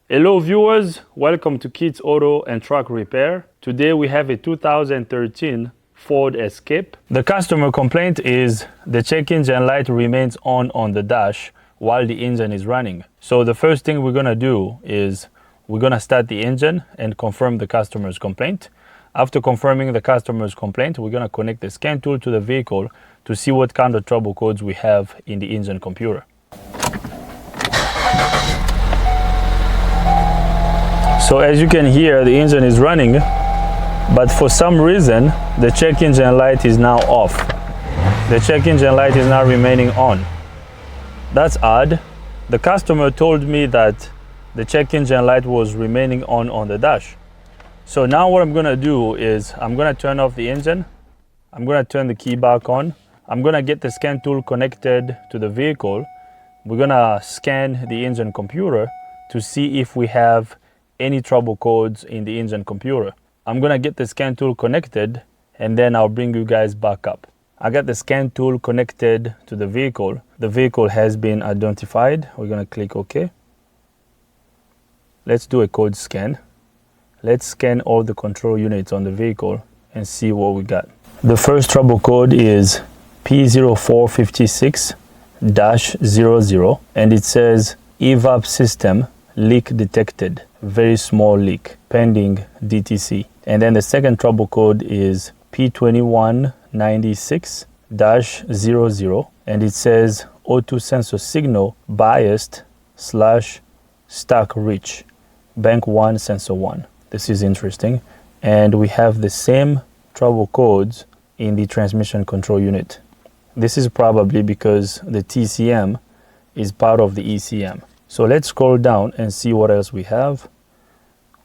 Hello viewers, welcome to Kids Auto and Truck Repair. Today we have a 2013 Ford Escape. The customer complaint is the check engine light remains on the dash while the engine is running. So the first thing we're gonna do is we're gonna start the engine and confirm the customer's complaint. After confirming the customer's complaint, we're gonna connect the scan tool to the vehicle to see what kind of trouble codes we have in the engine computer. So as you can hear, the engine is running, but for some reason, the check engine light is now off. The check engine light is now remaining on. That's odd. The customer told me that the check engine light was remaining on the dash. So now what I'm gonna do is I'm gonna turn off the engine. I'm gonna turn the key back on. I'm gonna get the scan tool connected to the vehicle. We're gonna scan the engine computer to see if we have any trouble codes in the engine computer. I'm gonna get the scan tool connected and then I'll bring you guys back up. I got the scan tool connected to the vehicle. The vehicle has been identified. We're gonna click OK. Let's do a code scan. Let's scan all the control units on the vehicle and see what we got. The first trouble code is P0456-00 and it says Evap system leak detected, very small leak, pending DTC. And then the second trouble code is P2196-00 and it says O2 sensor signal biased / stack rich, bank 1 sensor 1. This is interesting. And we have the same trouble codes in the transmission control unit. This is probably because the TCM is part of the ECM. So let's scroll down and see what else we have.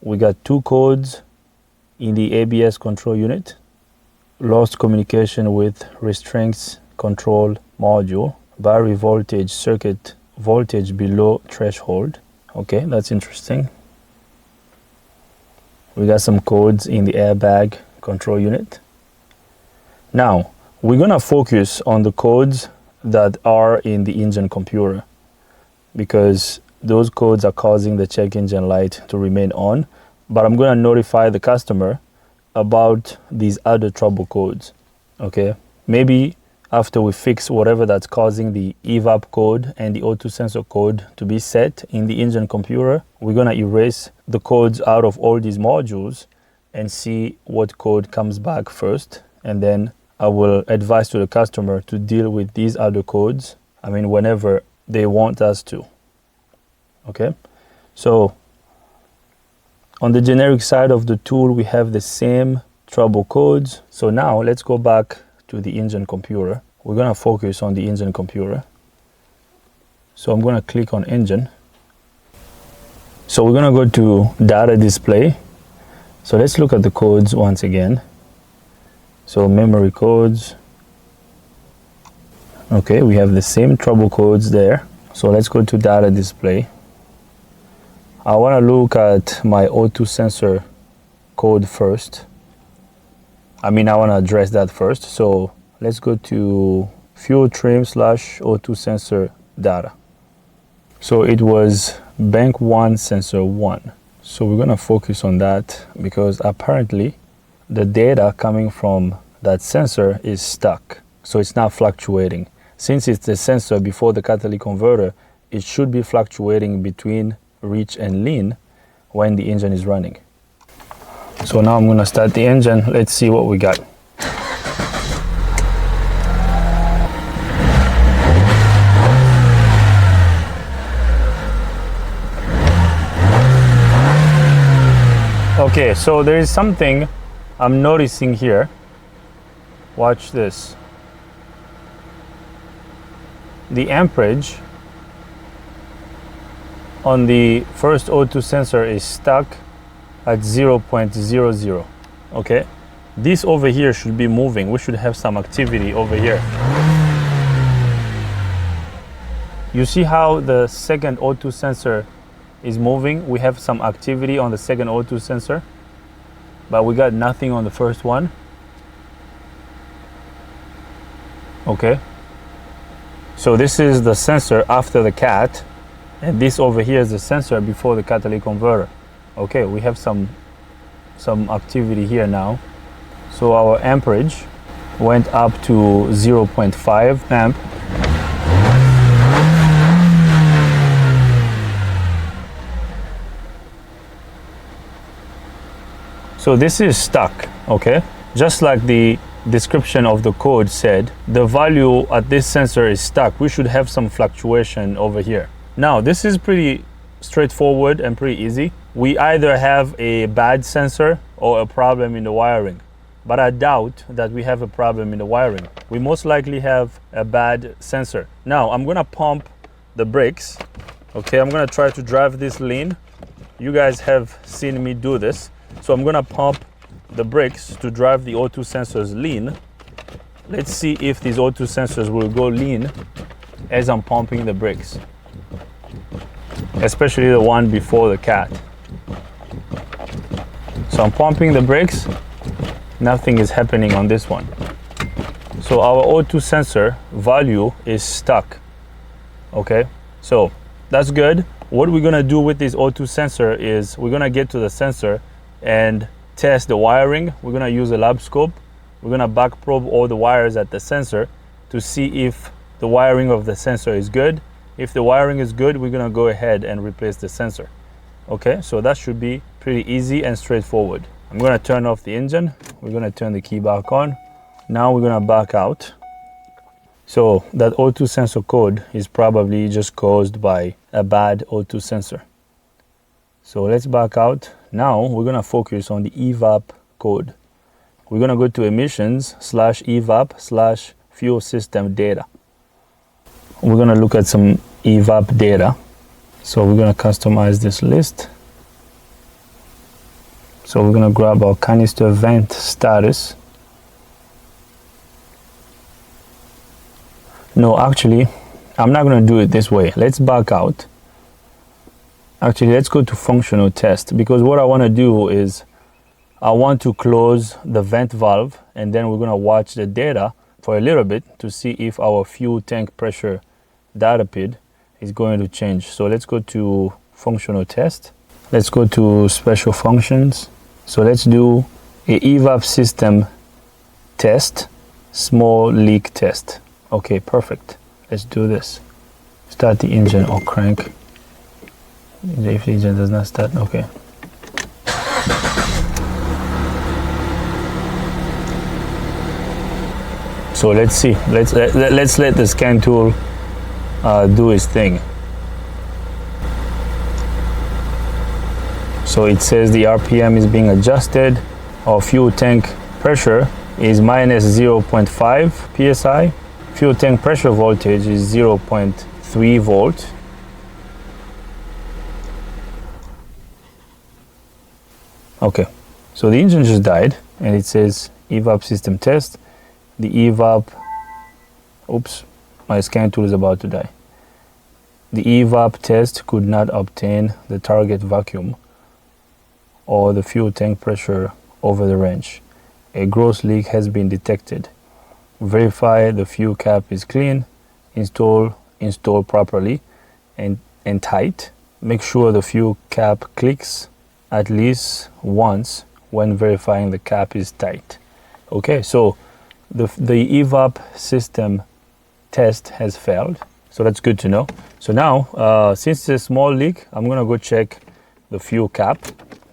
We got 2 codes in the ABS control unit. Lost communication with restraints control module. Vary voltage circuit voltage below threshold. Okay, that's interesting. We got some codes in the airbag control unit. Now, we're gonna focus on the codes that are in the engine computer, because those codes are causing the check engine light to remain on, but I'm going to notify the customer about these other trouble codes. Okay, maybe after we fix whatever that's causing the evap code and the O2 sensor code to be set in the engine computer, we're going to erase the codes out of all these modules and see what code comes back first, and then I will advise to the customer to deal with these other codes, whenever they want us to. Okay, so on the generic side of the tool, we have the same trouble codes. So now let's go back to the engine computer. We're gonna focus on the engine computer. So I'm gonna click on engine. So we're gonna go to data display. So let's look at the codes once again. So memory codes. Okay, we have the same trouble codes there. So let's go to data display. I want to look at my O2 sensor code first. I want to address that first. So let's go to fuel trim / O2 sensor data. So it was bank 1 sensor 1. So we're going to focus on that because apparently the data coming from that sensor is stuck. So it's not fluctuating. Since it's the sensor before the catalytic converter, it should be fluctuating between rich and lean when the engine is running. So now I'm going to start the engine. Let's see what we got. Okay, so there is something I'm noticing here. Watch this. The amperage on the first O2 sensor is stuck at 0.00. Okay, this over here should be moving. We should have some activity over here. You see how the second O2 sensor is moving? We have some activity on the second O2 sensor, but we got nothing on the first one. Okay, so this is the sensor after the cat. And this over here is the sensor before the catalytic converter. Okay, we have some activity here now. So our amperage went up to 0.5 amp. So this is stuck, okay? Just like the description of the code said, the value at this sensor is stuck. We should have some fluctuation over here. Now, this is pretty straightforward and pretty easy. We either have a bad sensor or a problem in the wiring, but I doubt that we have a problem in the wiring. We most likely have a bad sensor. Now, I'm gonna pump the brakes. Okay, I'm gonna try to drive this lean. You guys have seen me do this. So I'm gonna pump the brakes to drive the O2 sensors lean. Let's see if these O2 sensors will go lean as I'm pumping the brakes, especially the one before the cat. So I'm pumping the brakes, nothing is happening on this one. So our O2 sensor value is stuck. Okay, so that's good. What we're gonna do with this O2 sensor is we're gonna get to the sensor and test the wiring. We're gonna use a lab scope. We're gonna back probe all the wires at the sensor to see if the wiring of the sensor is good. If the wiring is good, we're gonna go ahead and replace the sensor. Okay, so that should be pretty easy and straightforward. I'm gonna turn off the engine. We're gonna turn the key back on. Now we're gonna back out. So that O2 sensor code is probably just caused by a bad O2 sensor. So let's back out. Now we're gonna focus on the Evap code. We're gonna go to emissions/evap/fuel system data. We're gonna look at some Evap data. So we're gonna customize this list. So we're gonna grab our canister vent status. No, actually, I'm not gonna do it this way. Let's back out. Actually, let's go to functional test, because what I want to do is I want to close the vent valve, and then we're going to watch the data for a little bit to see if our fuel tank pressure data PID is going to change. So let's go to functional test. Let's go to special functions. So let's do a Evap system test, small leak test. Okay, perfect. Let's do this. Start the engine or crank. If the engine does not start, okay. So let's see. Let's let the scan tool do its thing. So it says the RPM is being adjusted. Our fuel tank pressure is minus 0.5 psi. Fuel tank pressure voltage is 0.3 volt. Okay, so the engine just died, and it says Evap system test. The Evap, oops, my scan tool is about to die. The Evap test could not obtain the target vacuum or the fuel tank pressure over the range. A gross leak has been detected. Verify the fuel cap is clean. Install properly and tight. Make sure the fuel cap clicks at least once when verifying the cap is tight. Okay, so the Evap system test has failed, so that's good to know. So now, since it's a small leak, I'm gonna go check the fuel cap.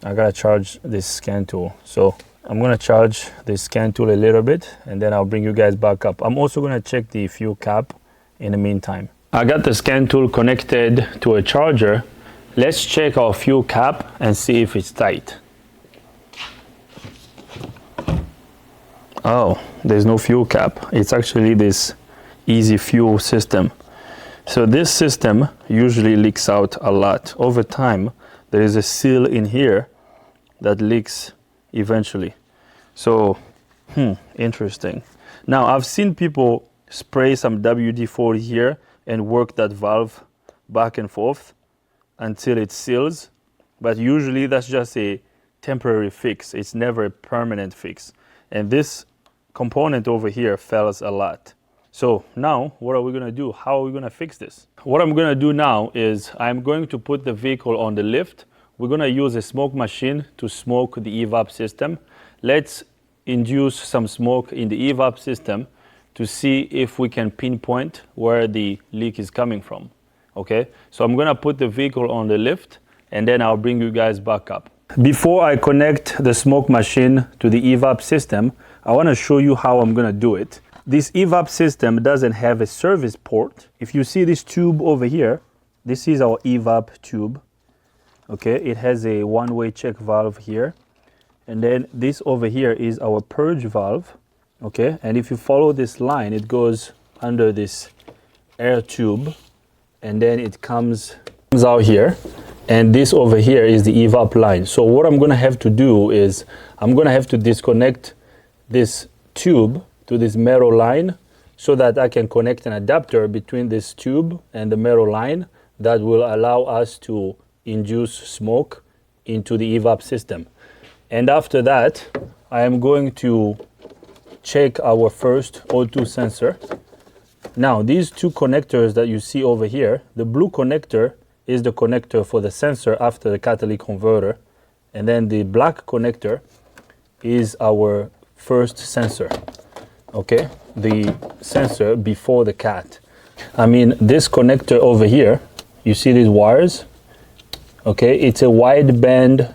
I gotta charge this scan tool. So I'm gonna charge this scan tool a little bit, and then I'll bring you guys back up. I'm also gonna check the fuel cap in the meantime. I got the scan tool connected to a charger. Let's check our fuel cap and see if it's tight. Oh, there's no fuel cap. It's actually this easy fuel system. So this system usually leaks out a lot. Over time, there is a seal in here that leaks eventually. So, interesting. Now, I've seen people spray some WD-40 here and work that valve back and forth until it seals, but usually that's just a temporary fix. It's never a permanent fix. And this component over here fails a lot. So now what are we going to do? How are we going to fix this? What I'm going to do now is I'm going to put the vehicle on the lift. We're going to use a smoke machine to smoke the evap system. Let's induce some smoke in the evap system to see if we can pinpoint where the leak is coming from. Okay, so I'm going to put the vehicle on the lift and then I'll bring you guys back up. Before I connect the smoke machine to the evap system, I want to show you how I'm going to do it. This evap system doesn't have a service port. If you see this tube over here, this is our evap tube. Okay, it has a one-way check valve here. And then this over here is our purge valve. Okay, and if you follow this line, it goes under this air tube and then it comes out here. And this over here is the evap line. So what I'm going to have to do is I'm going to have to disconnect this tube to this metal line so that I can connect an adapter between this tube and the metal line that will allow us to induce smoke into the evap system. And after that, I am going to check our first O2 sensor. Now, these two connectors that you see over here, the blue connector is the connector for the sensor after the catalytic converter. And then the black connector is our first sensor. Okay, the sensor before the cat. I mean, this connector over here, you see these wires? Okay, it's a wideband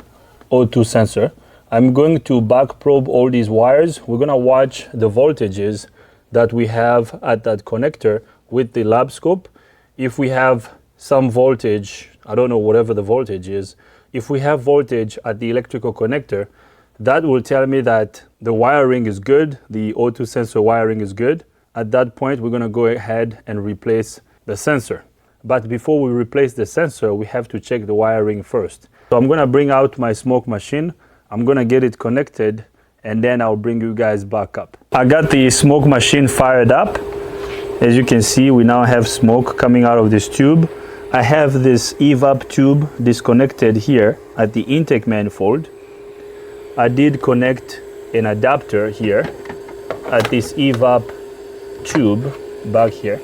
O2 sensor. I'm going to back probe all these wires. We're gonna watch the voltages that we have at that connector with the lab scope. If we have some voltage, I don't know whatever the voltage is, if we have voltage at the electrical connector, that will tell me that the wiring is good, the O2 sensor wiring is good. At that point, we're gonna go ahead and replace the sensor. But before we replace the sensor, we have to check the wiring first. So I'm gonna bring out my smoke machine. I'm gonna get it connected and then I'll bring you guys back up. I got the smoke machine fired up. As you can see, we now have smoke coming out of this tube. I have this evap tube disconnected here at the intake manifold. I did connect an adapter here at this evap tube back here.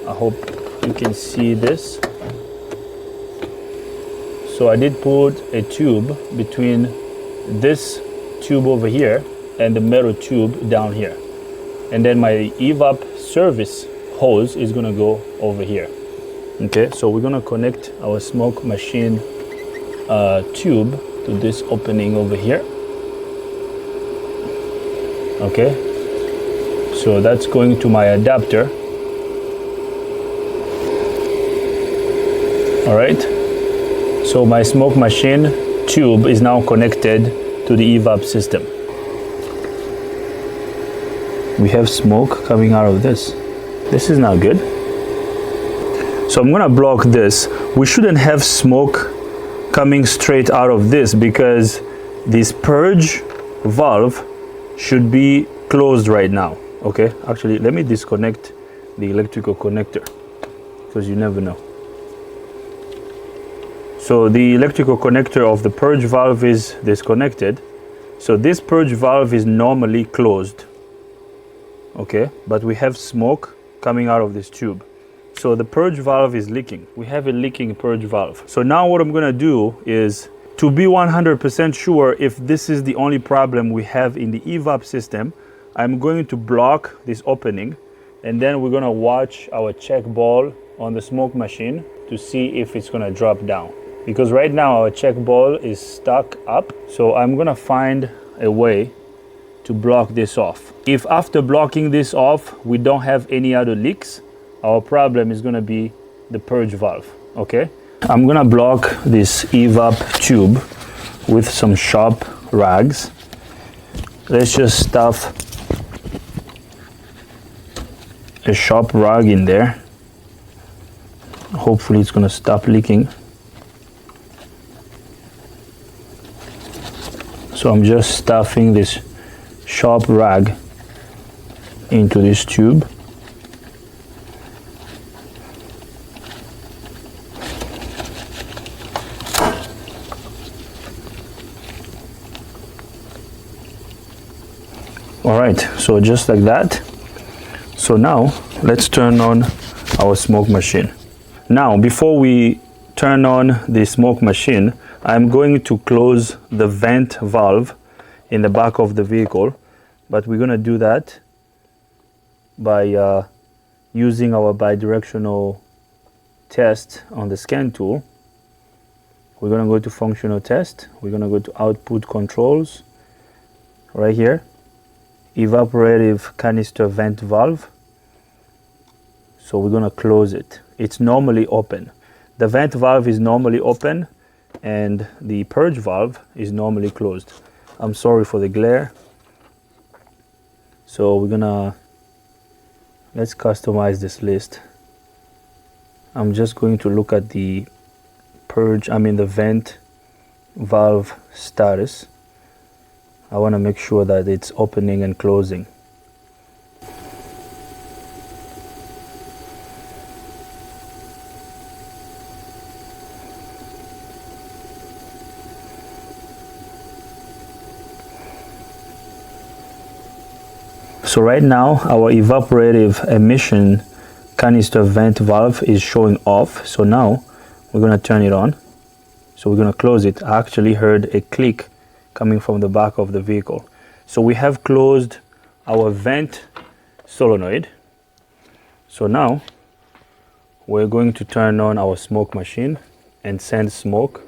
I hope you can see this. So I did put a tube between this tube over here and the metal tube down here. And then my evap service hose is gonna go over here. Okay, so we're gonna connect our smoke machine tube to this opening over here. Okay, so that's going to my adapter. All right, so my smoke machine tube is now connected to the evap system. We have smoke coming out of this. This is not good. So I'm gonna block this. We shouldn't have smoke coming straight out of this because this purge valve should be closed right now. Okay, actually let me disconnect the electrical connector because you never know. So the electrical connector of the purge valve is disconnected. So this purge valve is normally closed. Okay, but we have smoke coming out of this tube. So the purge valve is leaking. We have a leaking purge valve. So now what I'm gonna do is to be 100% sure if this is the only problem we have in the evap system, I'm going to block this opening and then we're gonna watch our check ball on the smoke machine to see if it's gonna drop down. Because right now our check ball is stuck up. So I'm gonna find a way to block this off. If after blocking this off, we don't have any other leaks, our problem is gonna be the purge valve, okay? I'm gonna block this evap tube with some sharp rags. Let's just stuff a sharp rag in there. Hopefully it's gonna stop leaking. So I'm just stuffing this sharp rag into this tube. All right, so just like that. So now let's turn on our smoke machine. Now before we turn on the smoke machine, I'm going to close the vent valve in the back of the vehicle, but we're going to do that by using our bidirectional test on the scan tool. We're going to go to functional test. We're going to go to output controls right here, evaporative canister vent valve. So we're going to close it. It's normally open. The vent valve is normally open and the purge valve is normally closed. I'm sorry for the glare. So let's customize this list. I'm just going to look at the the vent valve status. I want to make sure that it's opening and closing. So right now our evaporative emission canister vent valve is showing off. So now we're going to turn it on. So we're going to close it. I actually heard a click coming from the back of the vehicle. So we have closed our vent solenoid. So now we're going to turn on our smoke machine and send smoke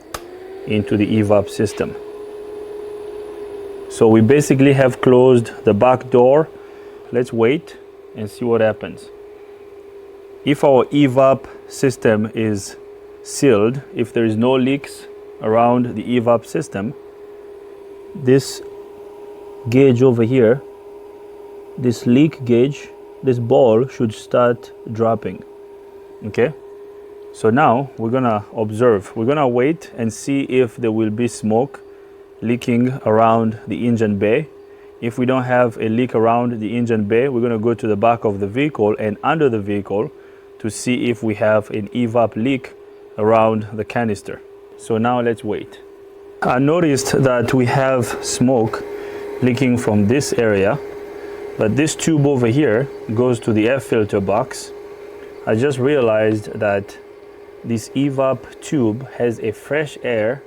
into the evap system. So we basically have closed the back door. Let's wait and see what happens. If our evap system is sealed, if there is no leaks around the evap system, this gauge over here, this leak gauge, this ball should start dropping. Okay, so now we're gonna observe. We're gonna wait and see if there will be smoke leaking around the engine bay. If we don't have a leak around the engine bay, we're gonna go to the back of the vehicle and under the vehicle to see if we have an evap leak around the canister. So now let's wait. I noticed that we have smoke leaking from this area, but this tube over here goes to the air filter box. I just realized that this evap tube has a fresh air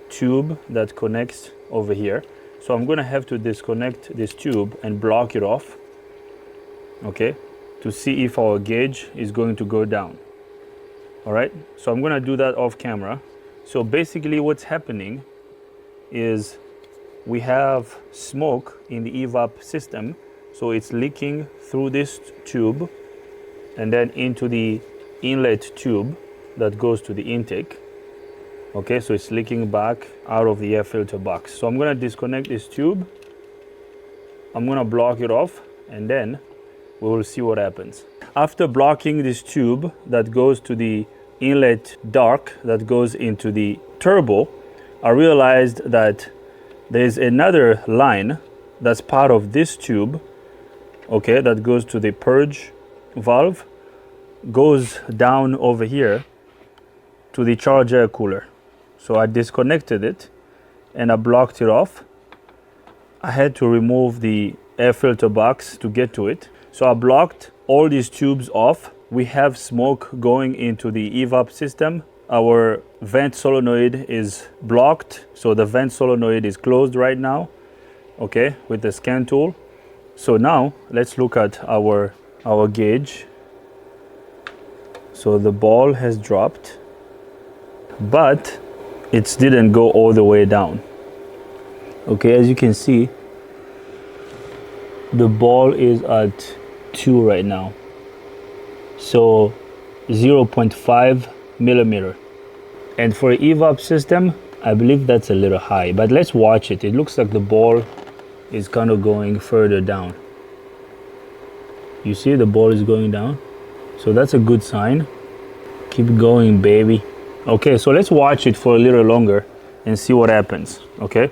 tube that connects over here. So I'm gonna have to disconnect this tube and block it off, okay, to see if our gauge is going to go down. All right, so I'm gonna do that off camera. So basically what's happening is we have smoke in the evap system. So it's leaking through this tube and then into the inlet tube that goes to the intake. Okay, so it's leaking back out of the air filter box. So I'm gonna disconnect this tube. I'm gonna block it off and then we will see what happens. After blocking this tube that goes to the inlet duct that goes into the turbo, I realized that there's another line that's part of this tube, okay, that goes to the purge valve, goes down over here to the charge air cooler. So I disconnected it and I blocked it off. I had to remove the air filter box to get to it. So I blocked all these tubes off. We have smoke going into the evap system. Our vent solenoid is blocked. So the vent solenoid is closed right now, okay, with the scan tool. So now let's look at our gauge. So the ball has dropped, but it didn't go all the way down. Okay, as you can see, the ball is at 2 right now. So 0.5 millimeter. And for evap system, I believe that's a little high, but let's watch it. It looks like the ball is kind of going further down. You see the ball is going down? So that's a good sign. Keep going, baby. Okay, so let's watch it for a little longer and see what happens, okay?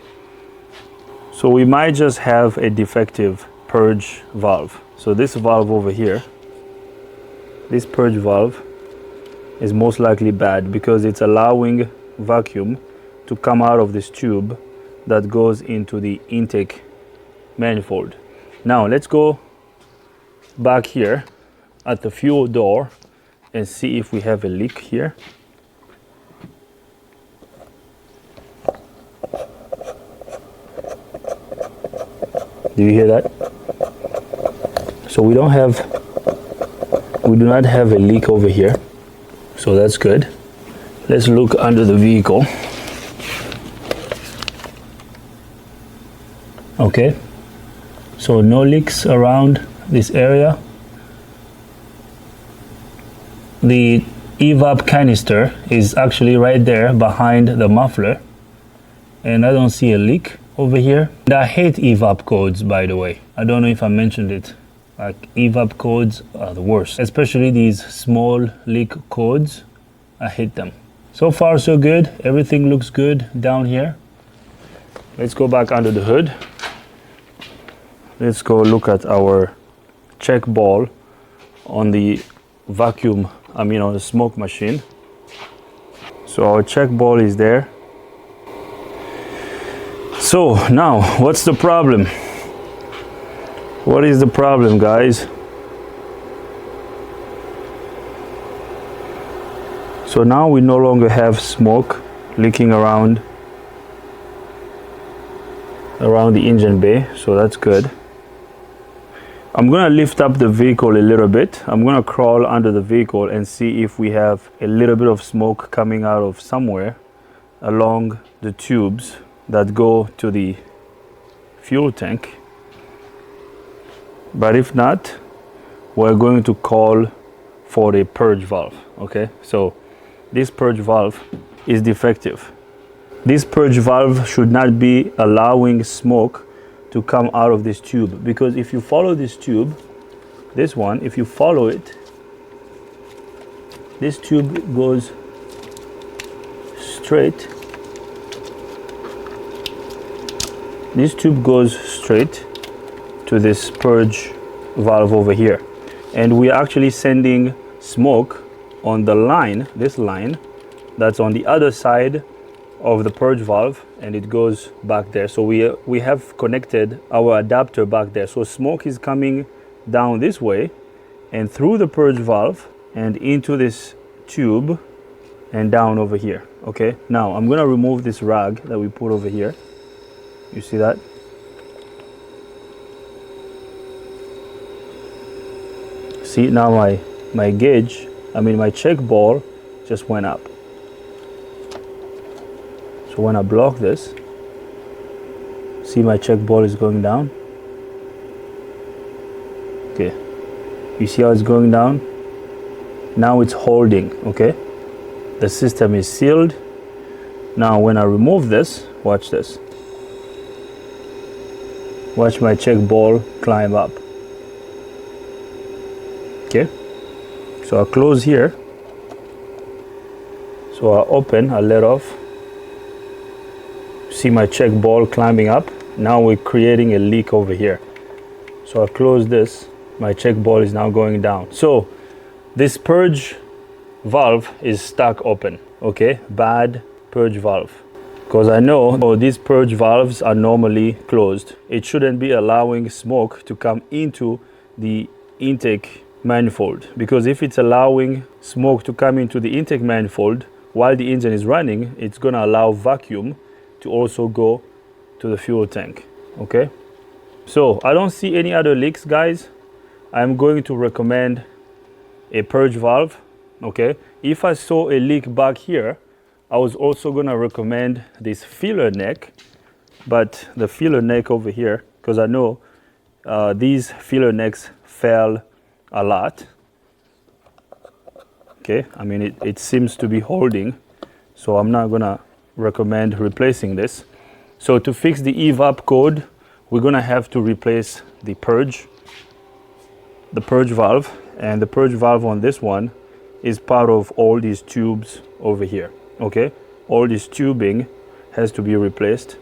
So we might just have a defective purge valve. So this valve over here, this purge valve is most likely bad because it's allowing vacuum to come out of this tube that goes into the intake manifold. Now let's go back here at the fuel door and see if we have a leak here. Do you hear that? So we do not have a leak over here, so that's good. Let's look under the vehicle. Okay, so no leaks around this area. The evap canister is actually right there behind the muffler, and I don't see a leak over here. And I hate evap codes, by the way. I don't know if I mentioned it. Like, evap codes are the worst, especially these small leak codes. I hate them. So far so good, everything looks good down here. Let's go back under the hood. Let's go look at our check ball on the vacuum, on the smoke machine. So our check ball is there. So now, what's the problem? What is the problem, guys? So now we no longer have smoke leaking around the engine bay, so that's good. I'm gonna lift up the vehicle a little bit. I'm gonna crawl under the vehicle and see if we have a little bit of smoke coming out of somewhere along the tubes that go to the fuel tank. But if not, we're going to call for a purge valve. Okay, so this purge valve is defective. This purge valve should not be allowing smoke to come out of this tube, because if you follow this tube, this one, if you follow it, this tube goes straight. This tube goes straight to this purge valve over here, and we're actually sending smoke on the line, this line that's on the other side of the purge valve, and it goes back there. So we have connected our adapter back there, so smoke is coming down this way and through the purge valve and into this tube and down over here. Okay, now I'm gonna remove this rag that we put over here. You see that? See, now my gauge, my check ball just went up. So when I block this, see, my check ball is going down. Okay, you see how it's going down? Now it's holding. Okay, the system is sealed. Now when I remove this, watch this. Watch my check ball climb up. Okay, so I close here. So I open, I let off. See my check ball climbing up. Now we're creating a leak over here. So I close this, my check ball is now going down. So this purge valve is stuck open. Okay, bad purge valve. Because I know these purge valves are normally closed. It shouldn't be allowing smoke to come into the intake manifold, because if it's allowing smoke to come into the intake manifold while the engine is running, it's going to allow vacuum to also go to the fuel tank. Okay, so I don't see any other leaks, guys. I'm going to recommend a purge valve. Okay, if I saw a leak back here, I was also going to recommend this filler neck, but the filler neck over here, because I know these filler necks fail a lot. Okay, it seems to be holding, so I'm not gonna recommend replacing this. So to fix the evap code, we're gonna have to replace the purge valve, and the purge valve on this one is part of all these tubes over here. Okay, all this tubing has to be replaced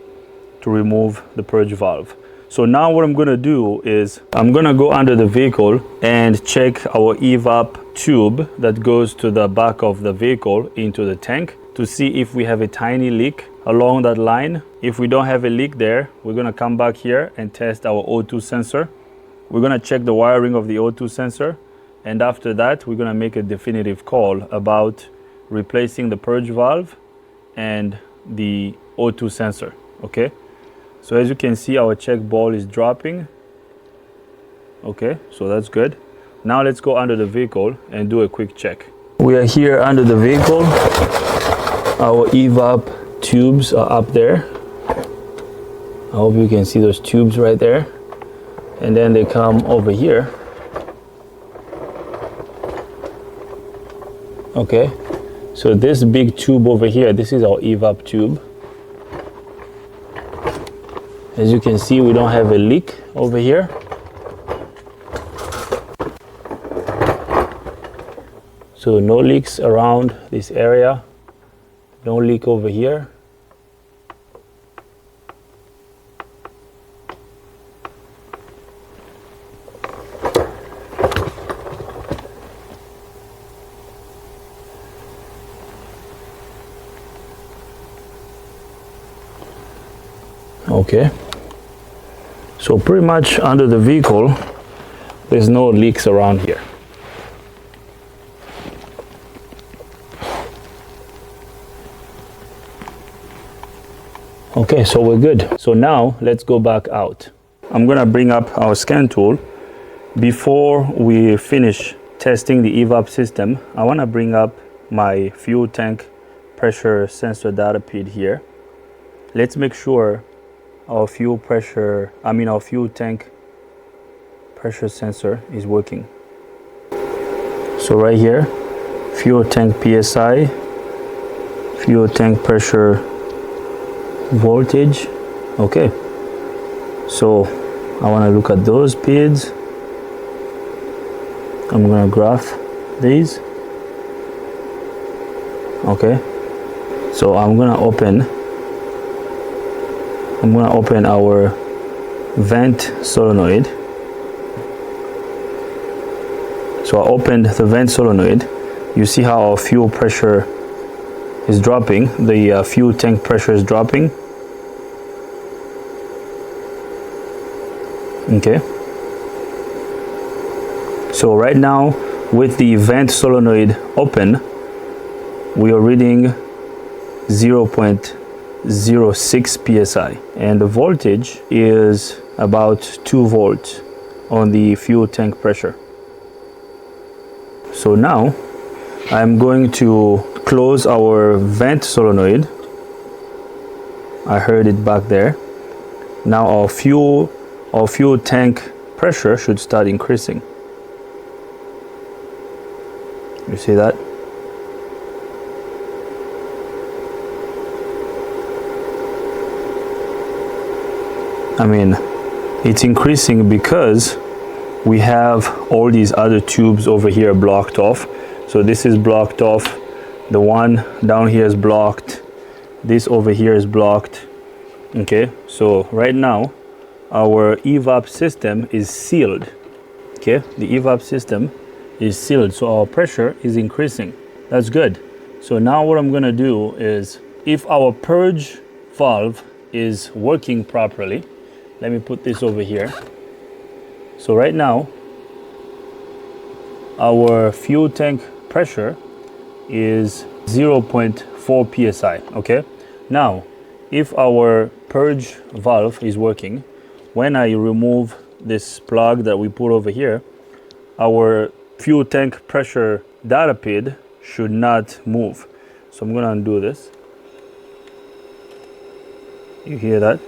to remove the purge valve. So now what I'm gonna do is I'm gonna go under the vehicle and check our evap tube that goes to the back of the vehicle into the tank to see if we have a tiny leak along that line. If we don't have a leak there, we're gonna come back here and test our O2 sensor we're gonna check the wiring of the O2 sensor, and after that we're gonna make a definitive call about replacing the purge valve and the O2 sensor. Okay, so as you can see, our check ball is dropping. Okay, so that's good. Now let's go under the vehicle and do a quick check. We are here under the vehicle. Our evap tubes are up there. I hope you can see those tubes right there. And then they come over here. Okay, so this big tube over here, this is our evap tube. As you can see, we don't have a leak over here. So no leaks around this area, no leak over here. Okay, so pretty much under the vehicle, there's no leaks around here. Okay, so we're good. So now let's go back out. I'm gonna bring up our scan tool. Before we finish testing the evap system, I wanna bring up my fuel tank pressure sensor data pid here. Let's make sure our fuel tank pressure sensor is working. So right here, fuel tank PSI, fuel tank pressure voltage. Okay, so I want to look at those PIDs. I'm going to graph these. Okay, so I'm going to open our vent solenoid. So I opened the vent solenoid. You see how our fuel pressure is dropping, the fuel tank pressure is dropping. Okay, so right now with the vent solenoid open, we are reading 0.06 psi, and the voltage is about 2 volts on the fuel tank pressure. So now I'm going to close our vent solenoid. I heard it back there. Now our fuel tank pressure should start increasing. You see that? I mean, it's increasing because we have all these other tubes over here blocked off. So this is blocked off. The one down here is blocked. This over here is blocked. Okay, so right now our evap system is sealed. Okay, the evap system is sealed, so our pressure is increasing. That's good. So now what I'm gonna do is, if our purge valve is working properly, let me put this over here. So right now our fuel tank pressure is 0.4 psi. Okay, now if our purge valve is working, when I remove this plug that we put over here, our fuel tank pressure data pid should not move. So I'm gonna undo this. You hear that?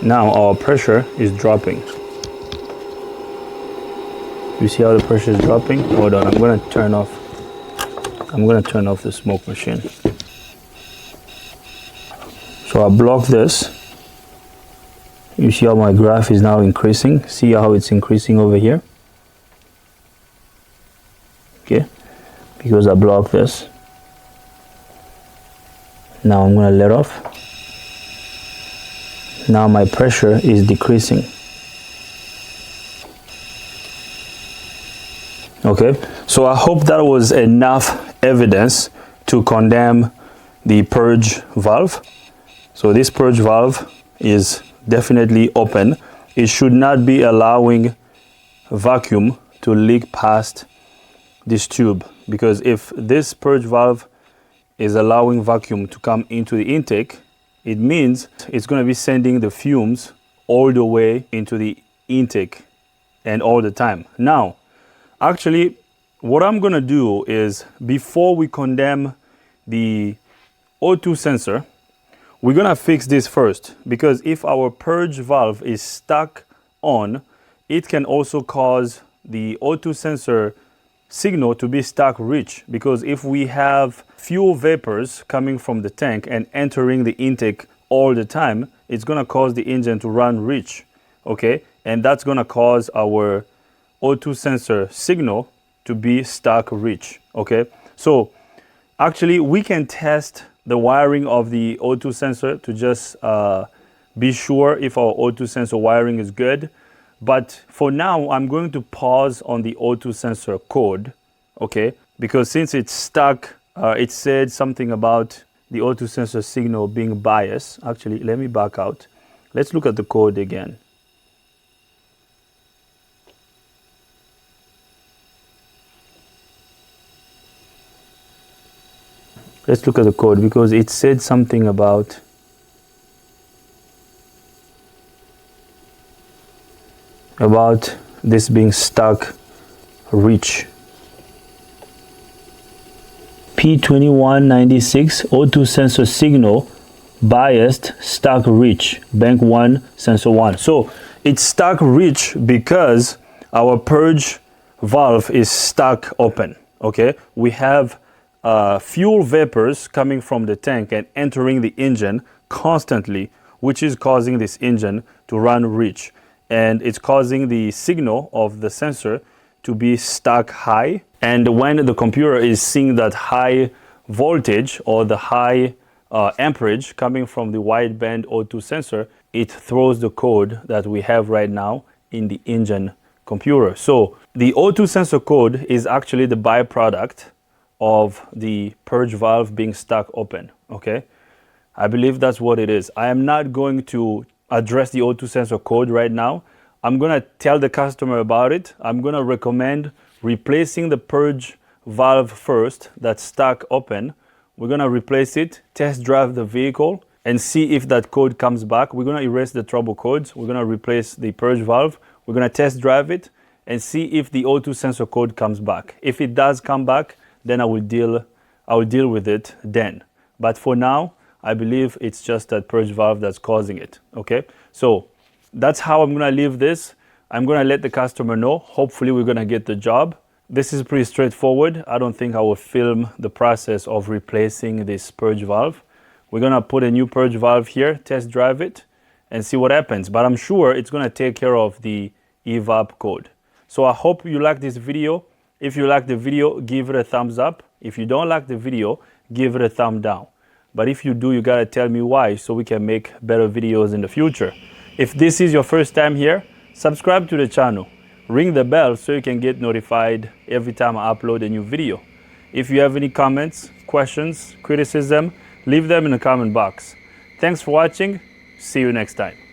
Now our pressure is dropping. You see how the pressure is dropping? Hold on, I'm gonna turn off the smoke machine. So I block this. You see how my graph is now increasing? See how it's increasing over here? Okay, because I blocked this. Now I'm gonna let off. Now my pressure is decreasing. Okay, so I hope that was enough evidence to condemn the purge valve. So this purge valve is definitely open. It should not be allowing vacuum to leak past this tube, because if this purge valve is allowing vacuum to come into the intake, it means it's going to be sending the fumes all the way into the intake and all the time. Now, actually, what I'm going to do is, before we condemn the O2 sensor, we're going to fix this first, because if our purge valve is stuck on, it can also cause the O2 sensor signal to be stuck rich, because if we have fuel vapors coming from the tank and entering the intake all the time, it's going to cause the engine to run rich, okay? And that's going to cause our O2 sensor signal to be stuck rich, okay? So actually we can test the wiring of the O2 sensor to just be sure if our O2 sensor wiring is good. But for now, I'm going to pause on the O2 sensor code, okay? Because since it's stuck, it said something about the O2 sensor signal being biased. Actually, let me back out. Let's look at the code again. Let's look at the code, because it said something about this being stuck rich. P2196 O2 sensor signal biased stuck rich, bank 1 sensor 1. So it's stuck rich because our purge valve is stuck open, okay? We have fuel vapors coming from the tank and entering the engine constantly, which is causing this engine to run rich, and it's causing the signal of the sensor to be stuck high. And when the computer is seeing that high voltage or the high amperage coming from the wideband O2 sensor, it throws the code that we have right now in the engine computer. So the O2 sensor code is actually the byproduct of the purge valve being stuck open, okay? I believe that's what it is. I am not going to address the O2 sensor code right now. I'm going to tell the customer about it. I'm going to recommend replacing the purge valve first that's stuck open. We're going to replace it, test drive the vehicle, and see if that code comes back. We're going to erase the trouble codes. We're going to replace the purge valve. We're going to test drive it and see if the O2 sensor code comes back. If it does come back, then I will deal with it then. But for now, I believe it's just that purge valve that's causing it, okay? So that's how I'm gonna leave this. I'm gonna let the customer know. Hopefully we're gonna get the job. This is pretty straightforward. I don't think I will film the process of replacing this purge valve. We're gonna put a new purge valve here, test drive it, and see what happens. But I'm sure it's gonna take care of the Evap code. So I hope you like this video. If you like the video, give it a thumbs up. If you don't like the video, give it a thumb down. But if you do, you gotta tell me why, so we can make better videos in the future. If this is your first time here, subscribe to the channel. Ring the bell so you can get notified every time I upload a new video. If you have any comments, questions, criticism, leave them in the comment box. Thanks for watching. See you next time.